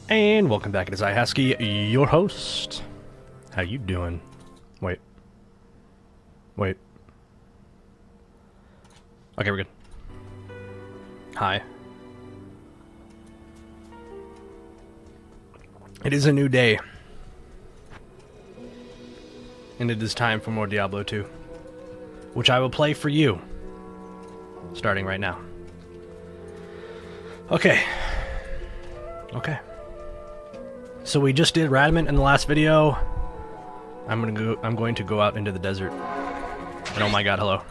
And welcome back. It is I, Haskie, your host. How you doing? Wait. Okay, we're good. Hi. It is a new day. And it is time for more Diablo 2. Which I will play for you. Starting right now. Okay. So we just did Radamant in the last video. I'm going to go out into the desert. And oh my god, hello.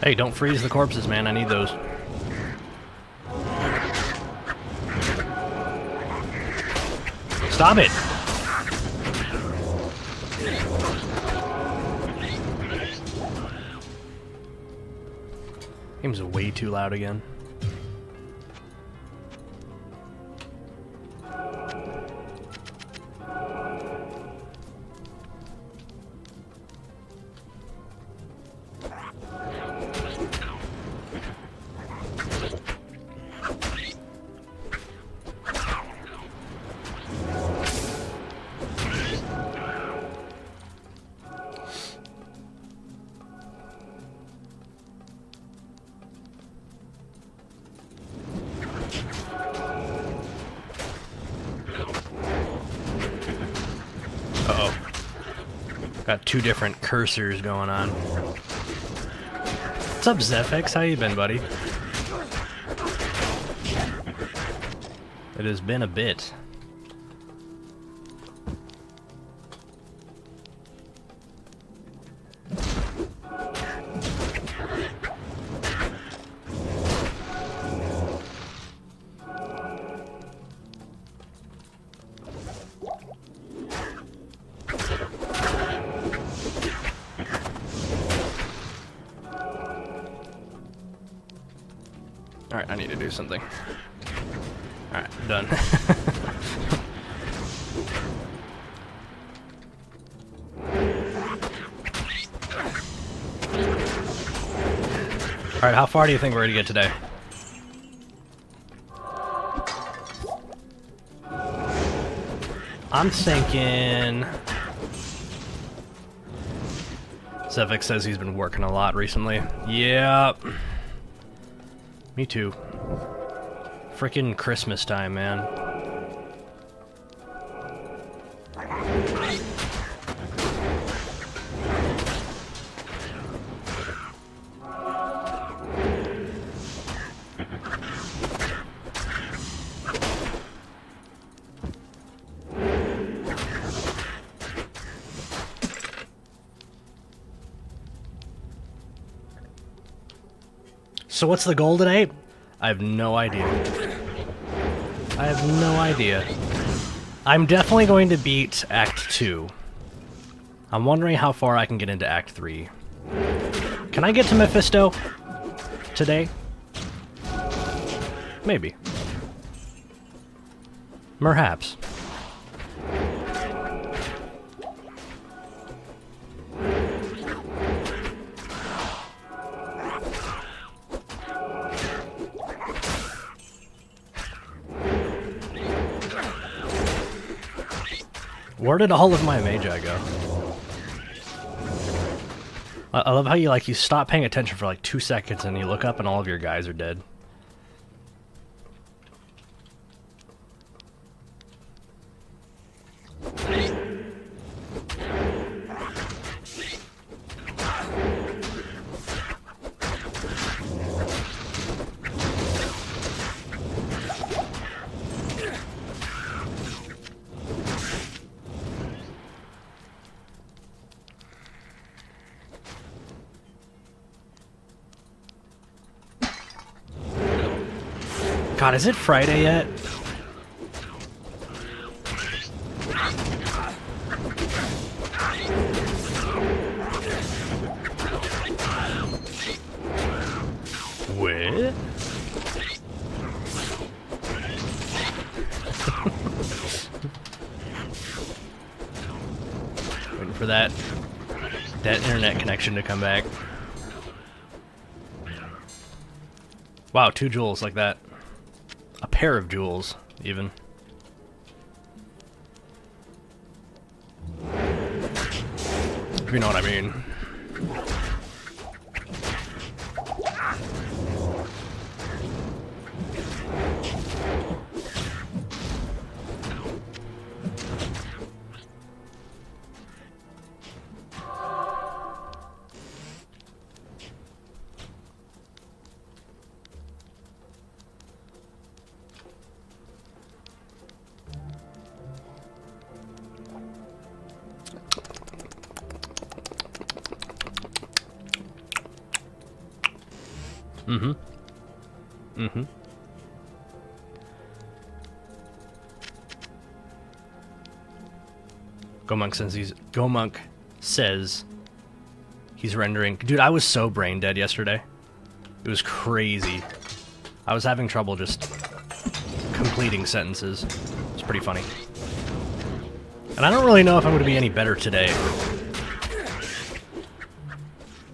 Hey, don't freeze the corpses, man. I need those. Stop it! Game's way too loud again. Uh-oh. Got two different cursors going on. What's up, Zephex? How you been, buddy? It has been a bit. Alright, I need to do something. Alright, done. Alright, how far do you think we're gonna get today? I'm thinking... Zevik says he's been working a lot recently. Yeah. Me too. Frickin' Christmas time, man. So what's the goal today? I have no idea. I have no idea. I'm definitely going to beat Act 2. I'm wondering how far I can get into Act 3. Can I get to Mephisto today? Maybe. Perhaps. Where did all of my Magi go? I love how you stop paying attention for like 2 seconds and you look up and all of your guys are dead. God, is it Friday yet? What? for that internet connection to come back. Wow, 2 jewels like that. A pair of jewels, even. If you know what I mean. Mm-hmm. Mm-hmm. Gomunk says he's rendering. Dude, I was so brain dead yesterday. It was crazy. I was having trouble just completing sentences. It's pretty funny. And I don't really know if I'm going to be any better today.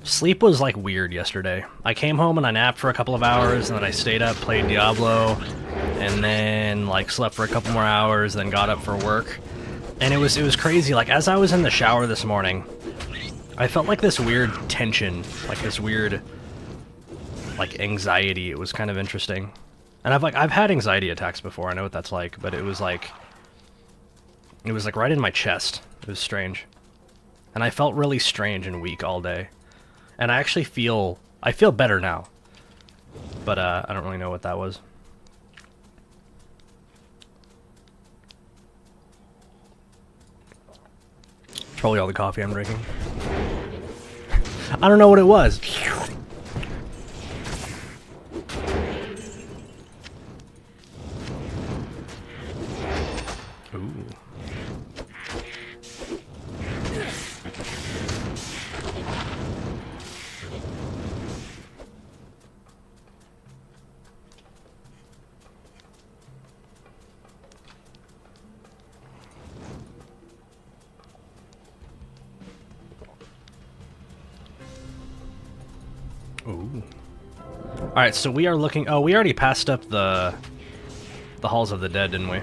Sleep was, like, weird yesterday. I came home and I napped for a couple of hours, and then I stayed up, played Diablo, and then, like, slept for a couple more hours, then got up for work. And it was crazy. Like, as I was in the shower this morning, I felt like this weird tension, like this weird, like, anxiety. It was kind of interesting. And I've had anxiety attacks before, I know what that's like, but it was like right in my chest. It was strange. And I felt really strange and weak all day. And I actually feel better now. But I don't really know what that was. It's probably all the coffee I'm drinking. I don't know what it was. Ooh. Ooh. Alright, so we are looking... Oh, we already passed up the Halls of the Dead, didn't we?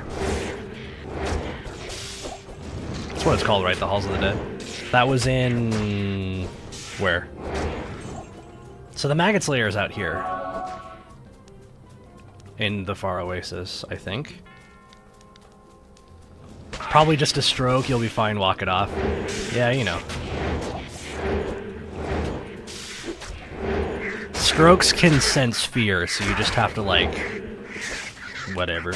That's what it's called, right? The Halls of the Dead. That was in... where? So the Maggot's Lair is out here. In the Far Oasis, I think. Probably just a stroke, you'll be fine, walk it off. Yeah, you know. Strokes can sense fear, so you just have to, like, whatever.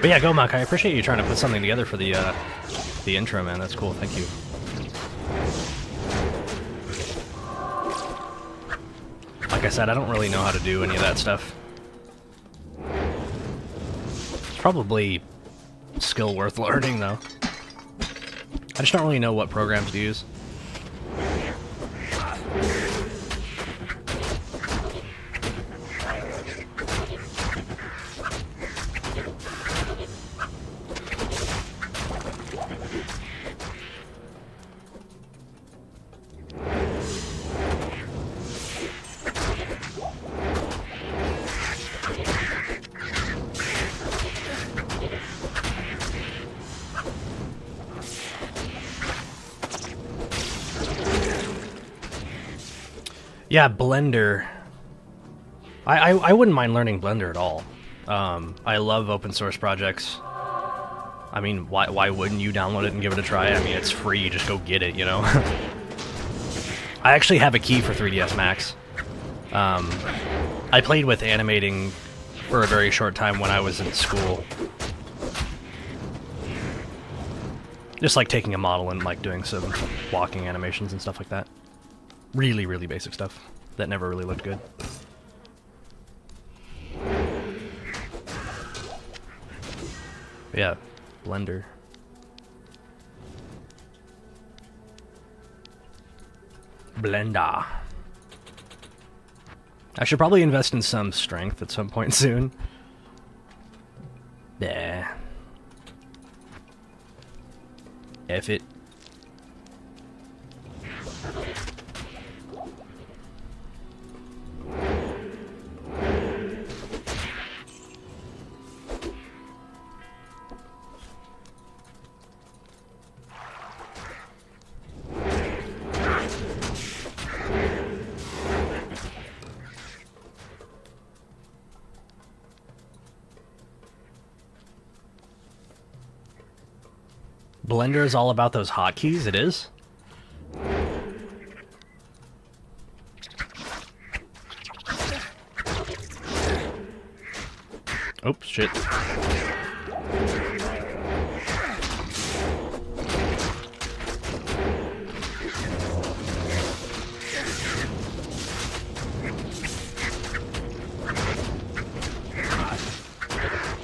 But yeah, Gomuk, I appreciate you trying to put something together for the intro, man. That's cool. Thank you. Like I said, I don't really know how to do any of that stuff. It's probably skill worth learning, though. I just don't really know what programs to use. Yeah, Blender. I wouldn't mind learning Blender at all. I love open source projects. I mean, why wouldn't you download it and give it a try? I mean, it's free, just go get it, you know? I actually have a key for 3ds Max. I played with animating for a very short time when I was in school. Just like taking a model and like doing some walking animations and stuff like that. Really, really basic stuff that never really looked good. But yeah, Blender. Blender. I should probably invest in some strength at some point soon. Yeah. F it. Blender is all about those hotkeys, it is? Oops, shit.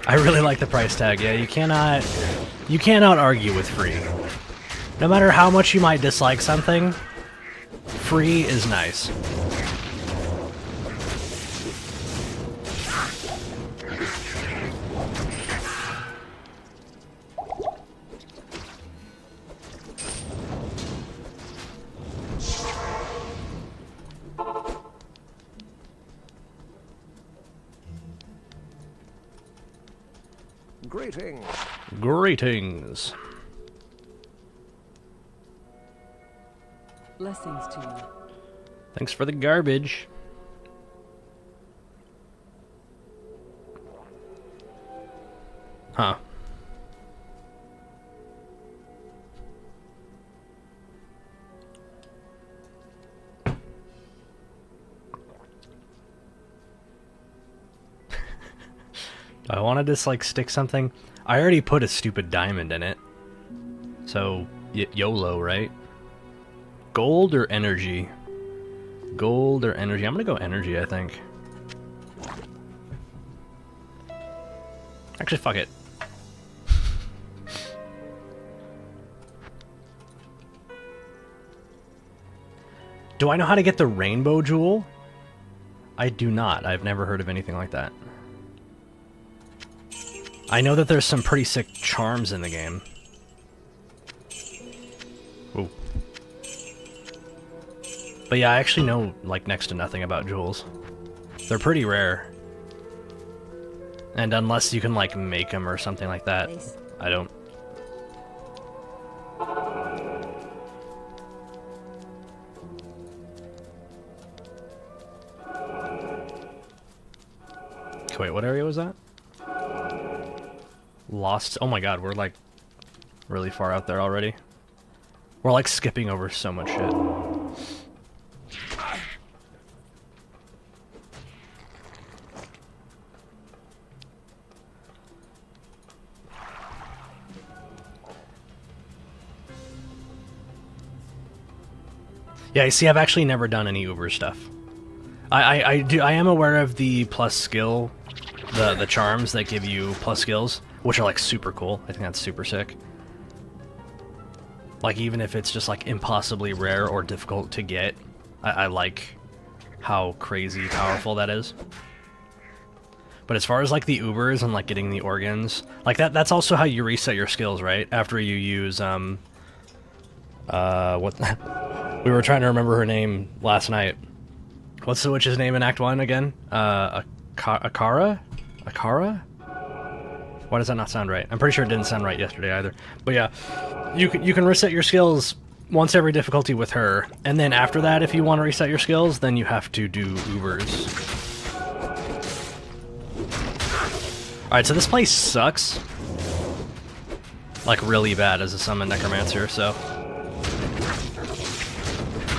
I really like the price tag, yeah, you cannot argue with free. No matter how much you might dislike something, free is nice. Greetings. Greetings. Blessings to you. Thanks for the garbage. Huh. I want to just like stick something. I already put a stupid diamond in it. So, YOLO, right? Gold or energy? Gold or energy? I'm gonna go energy, I think. Actually, fuck it. Do I know how to get the rainbow jewel? I do not. I've never heard of anything like that. I know that there's some pretty sick charms in the game. Ooh. But yeah, I actually know, like, next to nothing about jewels. They're pretty rare. And unless you can, like, make them or something like that, I don't. Wait, what area was that? Lost. Oh my god, we're like really far out there already. We're like skipping over so much shit. Yeah, you see, I've actually never done any Uber stuff. I am aware of the plus skill, the charms that give you plus skills, which are like super cool. I think that's super sick. Like even if it's just like impossibly rare or difficult to get, I like how crazy powerful that is. But as far as like the Ubers and like getting the organs, like that's also how you reset your skills, right? After you use what we were trying to remember her name last night. What's the witch's name in Act 1 again? Akara? Akara? Why does that not sound right? I'm pretty sure it didn't sound right yesterday either. But yeah, you can reset your skills once every difficulty with her, and then after that, if you want to reset your skills, then you have to do Ubers. Alright, so this place sucks. Like, really bad as a summon necromancer, so...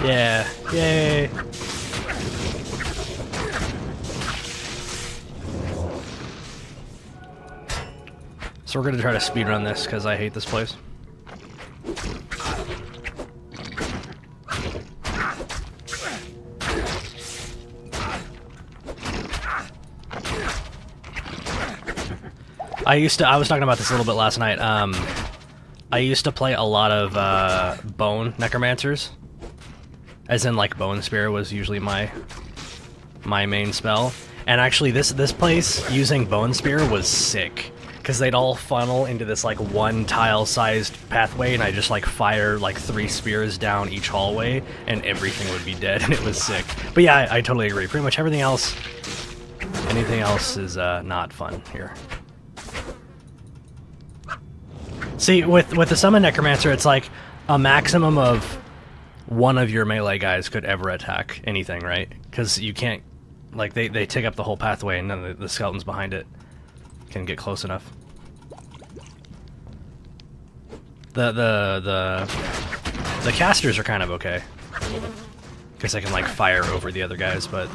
Yeah, yay! So we're gonna try to speedrun this, because I hate this place. I was talking about this a little bit last night. I used to play a lot of bone necromancers. as in like Bone Spear was usually my main spell. And actually this place using Bone Spear was sick, because they'd all funnel into this like one tile-sized pathway, and I just like fire like 3 spears down each hallway, and everything would be dead, and it was sick. But yeah, I totally agree. Pretty much everything else, anything else is not fun here. See, with the Summon Necromancer, it's like a maximum of one of your melee guys could ever attack anything, right? Because you can't, like, they take up the whole pathway, and then the skeletons behind it can get close enough. The casters are kind of okay, because I can like fire over the other guys, but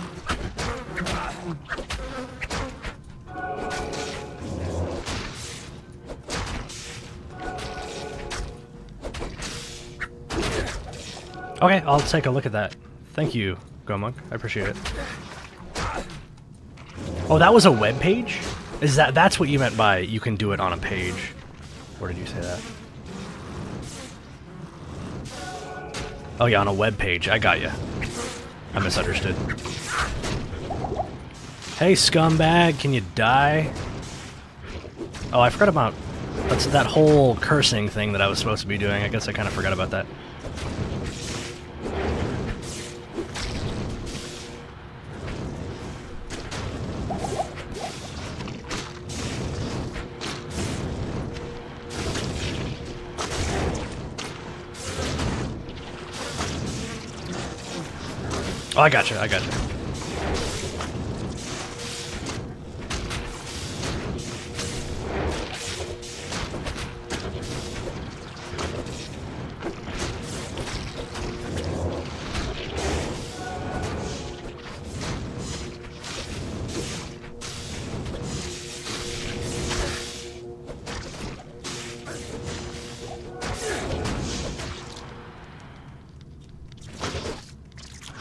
okay, I'll take a look at that. Thank you, Gomunk. I appreciate it. Oh, that was a web page? That's what you meant by you can do it on a page? Where did you say that? Oh yeah, on a web page. I got you. I misunderstood. Hey, scumbag, can you die? Oh, I forgot about that whole cursing thing that I was supposed to be doing. I guess I kind of forgot about that. Oh, I gotcha, I gotcha.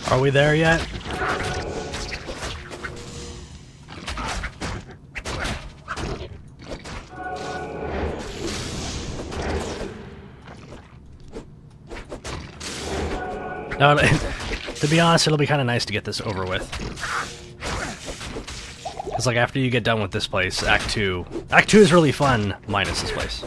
Are we there yet? No, to be honest, it'll be kind of nice to get this over with. It's like after you get done with this place, Act 2. Act 2 is really fun, minus this place.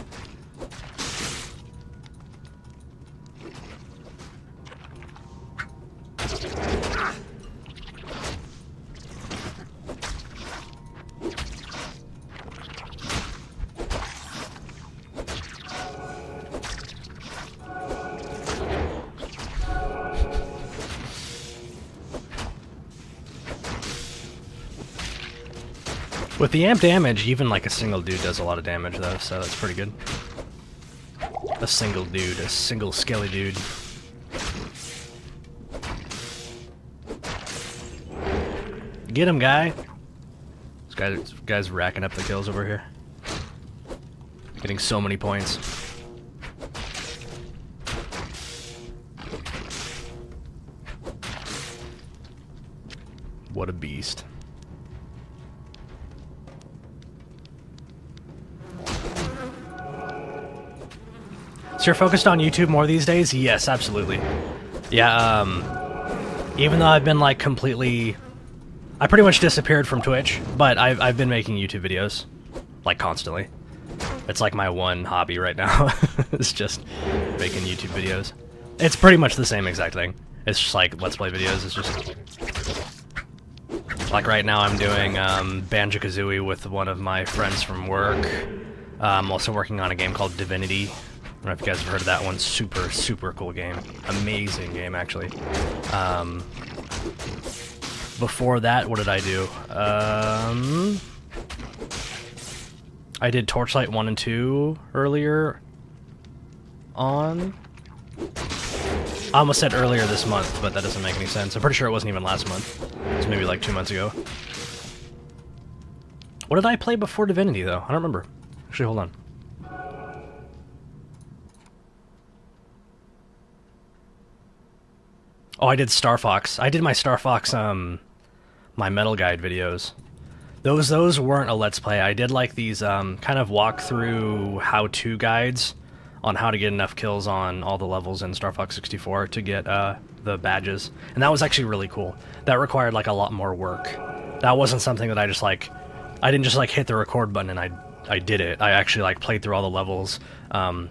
With the amp damage, even like a single dude does a lot of damage though, so that's pretty good. A single dude, a single skelly dude. Get him, guy! This guy's racking up the kills over here. Getting so many points. What a beast. So you're focused on YouTube more these days? Yes, absolutely. Yeah, even though I've been like completely... I pretty much disappeared from Twitch, but I've been making YouTube videos, like constantly. It's like my one hobby right now. It's just making YouTube videos. It's pretty much the same exact thing. It's just like Let's Play videos. It's just... Like right now I'm doing Banjo-Kazooie with one of my friends from work. I'm also working on a game called Divinity. I don't know if you guys have heard of that one. Super, super cool game. Amazing game, actually. Before that, what did I do? I did Torchlight 1 and 2 earlier on. I almost said earlier this month, but that doesn't make any sense. I'm pretty sure it wasn't even last month. It was maybe like 2 months ago. What did I play before Divinity, though? I don't remember. Actually, hold on. Oh, I did Star Fox. I did my Star Fox, my Metal Guide videos. Those weren't a Let's Play. I did like these, kind of walkthrough how-to guides on how to get enough kills on all the levels in Star Fox 64 to get, the badges, and that was actually really cool. That required like a lot more work. That wasn't something that I didn't just like hit the record button and I did it. I actually like played through all the levels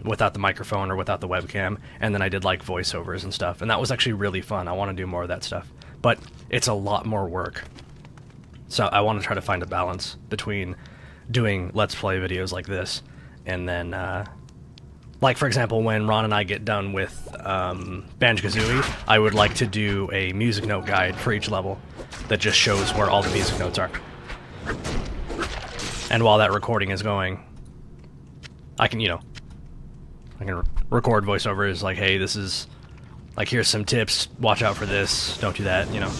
without the microphone or without the webcam, and then I did like voiceovers and stuff, and that was actually really fun. I want to do more of that stuff, but it's a lot more work. So I want to try to find a balance between doing Let's Play videos like this and then like, for example, when Ron and I get done with Banjo-Kazooie, I would like to do a music note guide for each level that just shows where all the music notes are. And while that recording is going, I can, record voiceovers like, hey, this is, like, here's some tips, watch out for this, don't do that, you know.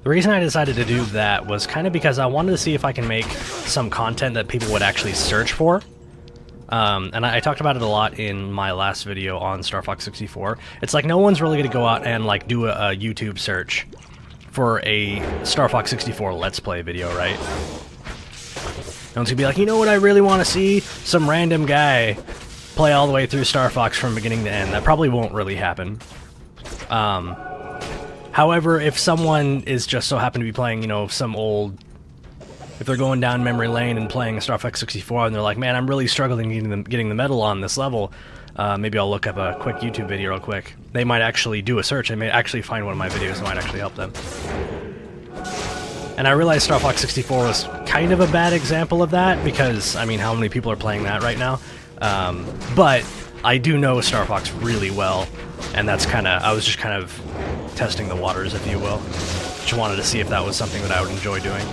The reason I decided to do that was kind of because I wanted to see if I can make some content that people would actually search for. And I talked about it a lot in my last video on Star Fox 64. It's like no one's really going to go out and like do a YouTube search for a Star Fox 64 Let's Play video, right? No one's going to be like, you know what I really want to see? Some random guy play all the way through Star Fox from beginning to end. That probably won't really happen. However, if someone is just so happen to be playing, some old... If they're going down memory lane and playing Star Fox 64 and they're like, man, I'm really struggling getting the medal on this level, maybe I'll look up a quick YouTube video real quick. They might actually do a search. They may actually find one of my videos that might actually help them. And I realize Star Fox 64 was kind of a bad example of that because, I mean, how many people are playing that right now? But I do know Star Fox really well, and that's I was just kind of testing the waters, if you will. Just wanted to see if that was something that I would enjoy doing.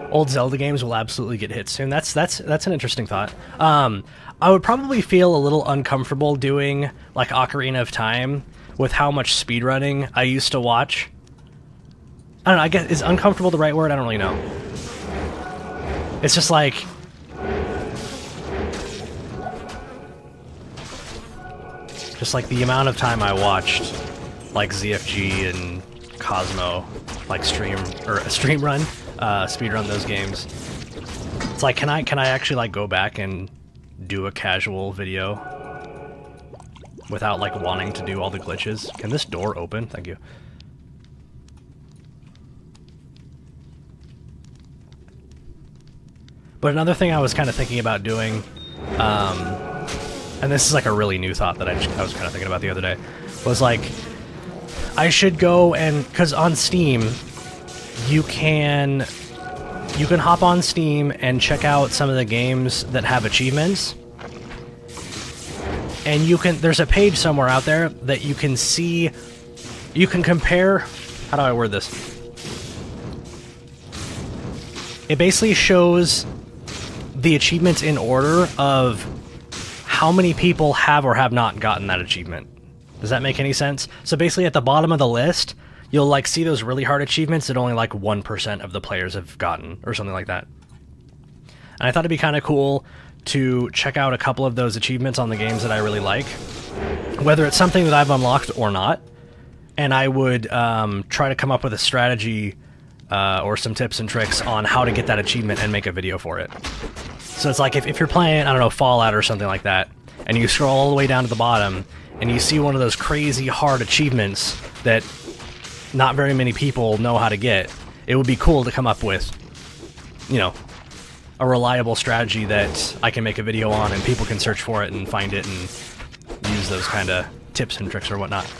Old Zelda games will absolutely get hit soon. That's an interesting thought. I would probably feel a little uncomfortable doing like Ocarina of Time with how much speedrunning I used to watch. I don't know, I guess, is uncomfortable the right word? I don't really know. It's just like... the amount of time I watched like ZFG and Cosmo like stream run, speedrun those games. It's like, can I actually like go back and do a casual video without like wanting to do all the glitches? Can this door open? Thank you. But another thing I was kind of thinking about doing, and this is like a really new thought that I was kind of thinking about the other day, was like, I should go and, because on Steam, you can hop on Steam and check out some of the games that have achievements. And there's a page somewhere out there that you can see, you can compare, how do I word this? It basically shows the achievements in order of how many people have or have not gotten that achievement. Does that make any sense? So basically at the bottom of the list, you'll like see those really hard achievements that only like 1% of the players have gotten, or something like that. And I thought it'd be kind of cool to check out a couple of those achievements on the games that I really like, whether it's something that I've unlocked or not, and I would try to come up with a strategy or some tips and tricks on how to get that achievement and make a video for it. So it's like if you're playing, I don't know, Fallout or something like that, and you scroll all the way down to the bottom, and you see one of those crazy hard achievements that not very many people know how to get, it would be cool to come up with, a reliable strategy that I can make a video on and people can search for it and find it and use those kind of tips and tricks or whatnot.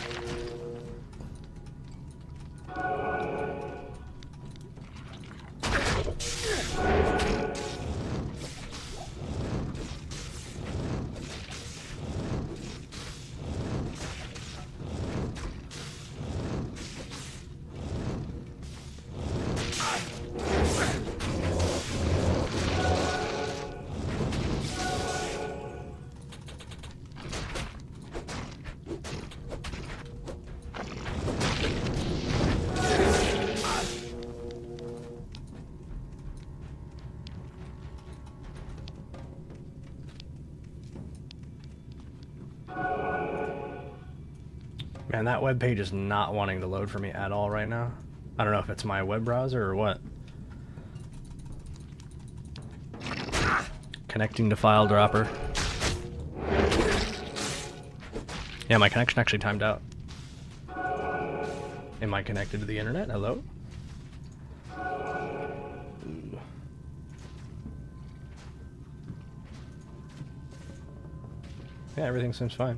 Man, that web page is not wanting to load for me at all right now. I don't know if it's my web browser or what. Connecting to file dropper. Yeah, my connection actually timed out. Am I connected to the internet? Hello? Ooh. Yeah, everything seems fine.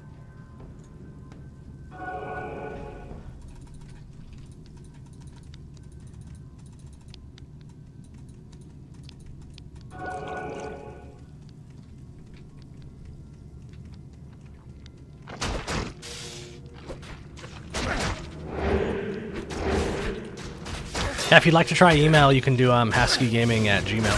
Yeah, if you'd like to try email, you can do HaskieGaming at Gmail.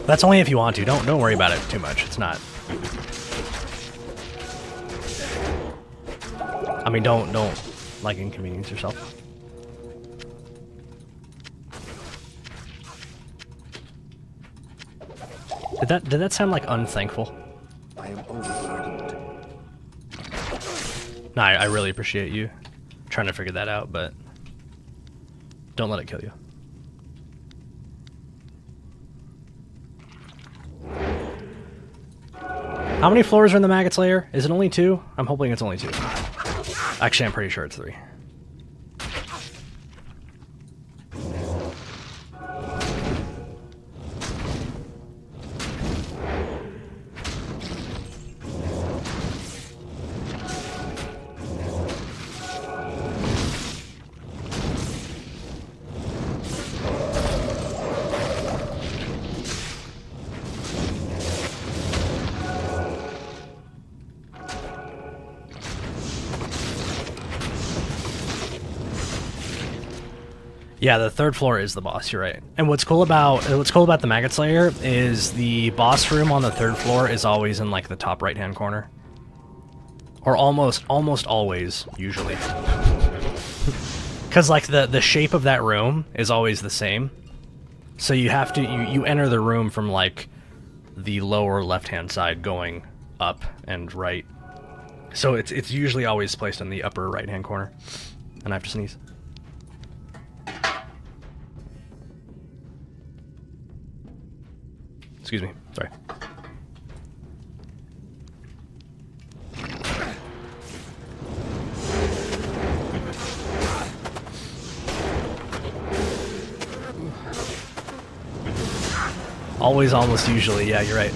That's only if you want to. Don't worry about it too much. It's not. I mean, don't like inconvenience yourself. Did that sound like unthankful? I am overburdened. No, I really appreciate you trying to figure that out, but don't let it kill you. How many floors are in the maggots layer? Is it only 2? I'm hoping it's only 2. Actually, I'm pretty sure it's 3. Yeah, the 3rd floor is the boss. You're right. And what's cool about the Maggot Slayer is the boss room on the 3rd floor is always in like the top right-hand corner, or almost always, usually, because like the shape of that room is always the same. So you have to you enter the room from like the lower left-hand side going up and right. So it's usually always placed in the upper right-hand corner. And I have to sneeze. Excuse me, sorry. Always, almost, usually, yeah, you're right.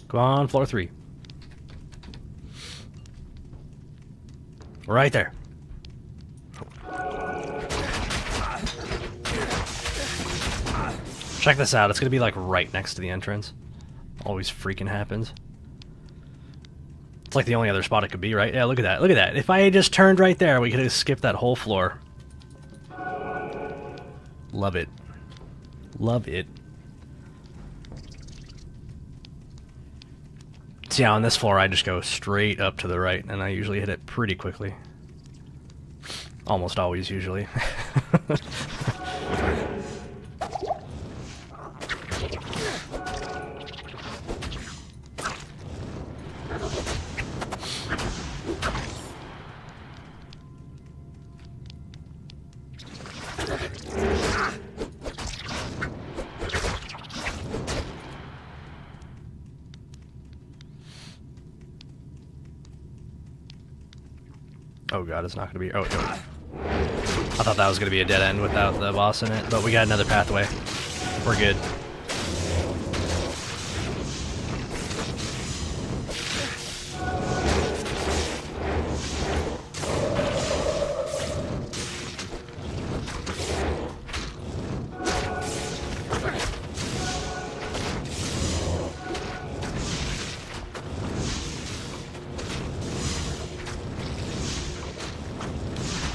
Come on, floor 3. Right there. Check this out. It's gonna be like right next to the entrance. Always freaking happens. It's like the only other spot it could be, right? Yeah, look at that. Look at that. If I had just turned right there, we could have skipped that whole floor. Love it. Love it. So yeah, on this floor I just go straight up to the right, and I usually hit it pretty quickly. Almost always, usually. Oh god, it's not gonna be. Oh, no. I thought that was gonna be a dead end without the boss in it, but we got another pathway. We're good.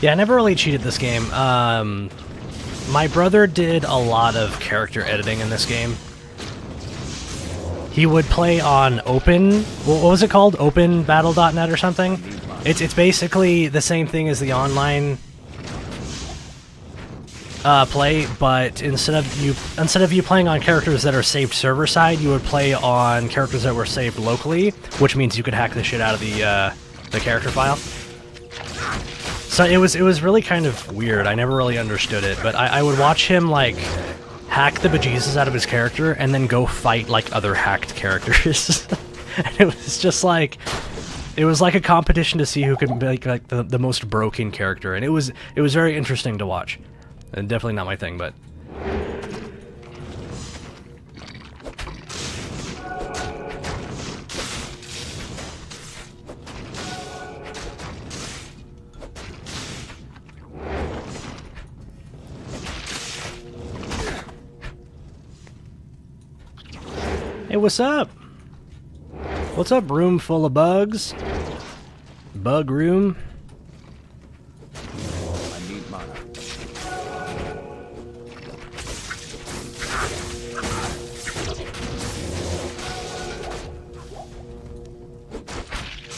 Yeah, I never really cheated this game. My brother did a lot of character editing in this game. He would play on Open... What was it called? OpenBattle.net or something? It's basically the same thing as the online play, but instead of you playing on characters that are saved server side, you would play on characters that were saved locally, which means you could hack the shit out of the character file. So it was really kind of weird. I never really understood it, but I would watch him like hack the bejesus out of his character and then go fight like other hacked characters. And it was just like, it was like a competition to see who could make like the most broken character, and it was very interesting to watch. And definitely not my thing, but hey, what's up? What's up, room full of bugs? Bug room? I need mana.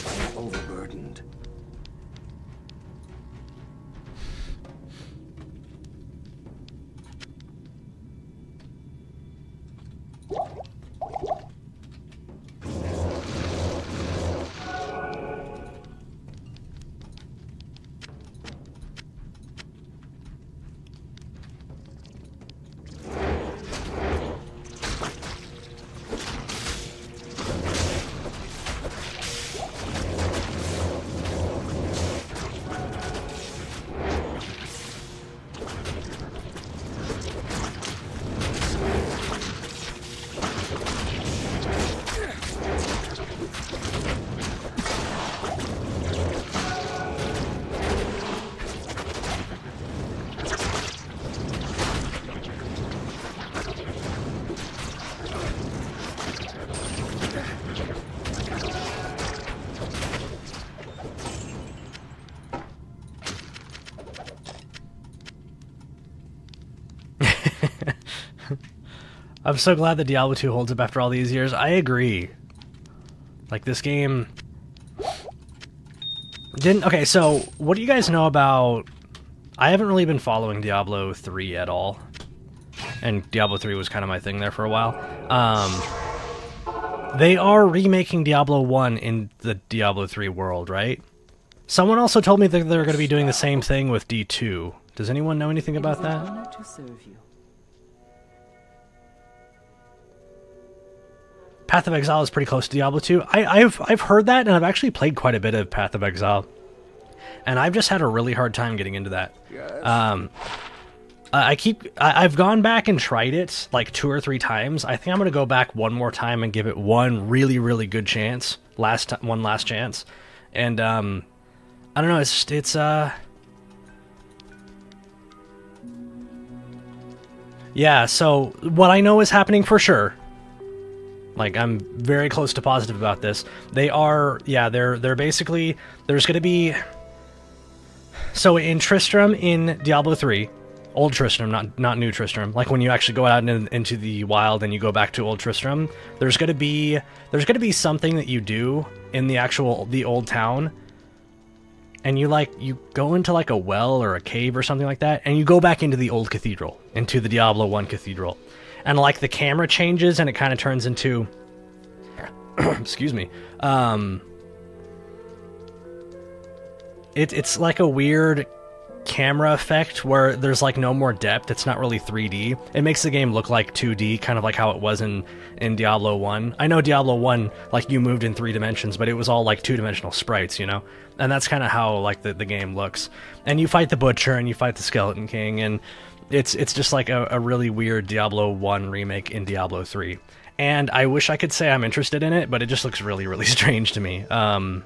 I am overburdened. I'm so glad that Diablo 2 holds up after all these years. I agree. Like, this game didn't... Okay, so what do you guys know about... I haven't really been following Diablo 3 at all. And Diablo 3 was kind of my thing there for a while. They are remaking Diablo 1 in the Diablo 3 world, right? Someone also told me that they're going to be doing the same thing with D2. Does anyone know anything about that? Honor to serve you. Path of Exile is pretty close to Diablo 2. I've heard that, and I've actually played quite a bit of Path of Exile. And I've just had a really hard time getting into that. Yes. I've gone back and tried it like 2 or 3 times. I think I'm going to go back one more time and give it one really, really good chance. One last chance. And, I don't know, it's yeah, so what I know is happening for sure. Like, I'm very close to positive about this. They are, yeah, they're basically, there's going to be, so in Tristram in Diablo 3, Old Tristram, not New Tristram, like when you actually go out into the wild and you go back to Old Tristram, there's going to be something that you do in the old town, and you go into like a well or a cave or something like that, and you go back into the old cathedral, into the Diablo 1 cathedral. And like the camera changes and it kind of turns into excuse me. It's like a weird camera effect where there's like no more depth. It's not really 3D. It makes the game look like 2D, kind of like how it was in Diablo 1. I know Diablo 1, like, you moved in 3 dimensions, but it was all like 2-dimensional sprites, you know? And that's kind of how like the game looks. And you fight the Butcher and you fight the Skeleton King, and it's just like a really weird Diablo 1 remake in Diablo 3. And I wish I could say I'm interested in it, but it just looks really, really strange to me. I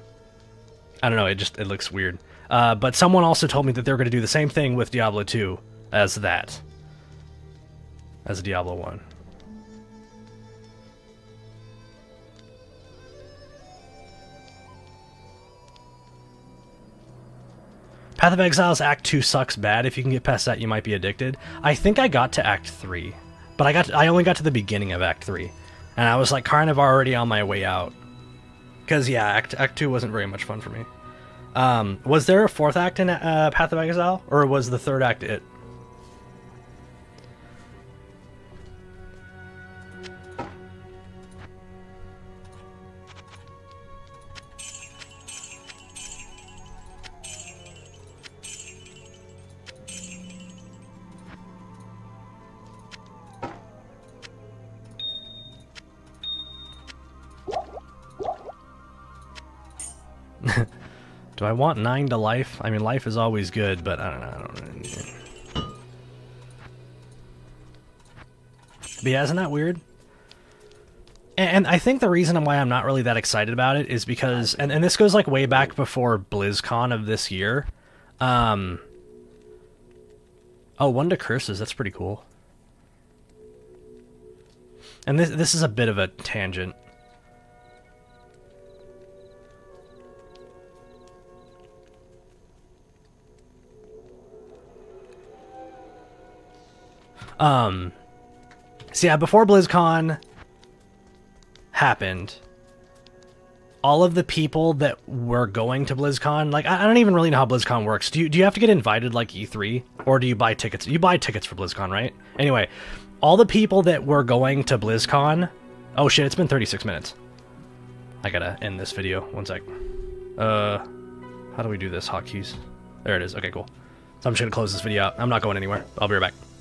don't know, it looks weird. But someone also told me that they're going to do the same thing with Diablo 2 as Diablo 1. Path of Exile's Act 2 sucks bad. If you can get past that, you might be addicted. I think I got to Act 3, but I only got to the beginning of Act 3, and I was like kind of already on my way out. Because yeah, Act 2 wasn't very much fun for me. Was there a fourth act in Path of Exile, or was the third act it? Do I want 9 to life? I mean, life is always good, but I don't know. But yeah, isn't that weird? And I think the reason why I'm not really that excited about it is because, and this goes like way back before BlizzCon of this year. Oh, 1 to curses, that's pretty cool. And this is a bit of a tangent. So yeah, before BlizzCon happened, all of the people that were going to BlizzCon, like, I don't even really know how BlizzCon works. Do you have to get invited like E3, or do you buy tickets? You buy tickets for BlizzCon, right? Anyway, all the people that were going to BlizzCon... Oh shit, it's been 36 minutes. I gotta end this video. One sec. How do we do this? Hotkeys. There it is. Okay, cool. So I'm just gonna close this video out. I'm not going anywhere. I'll be right back.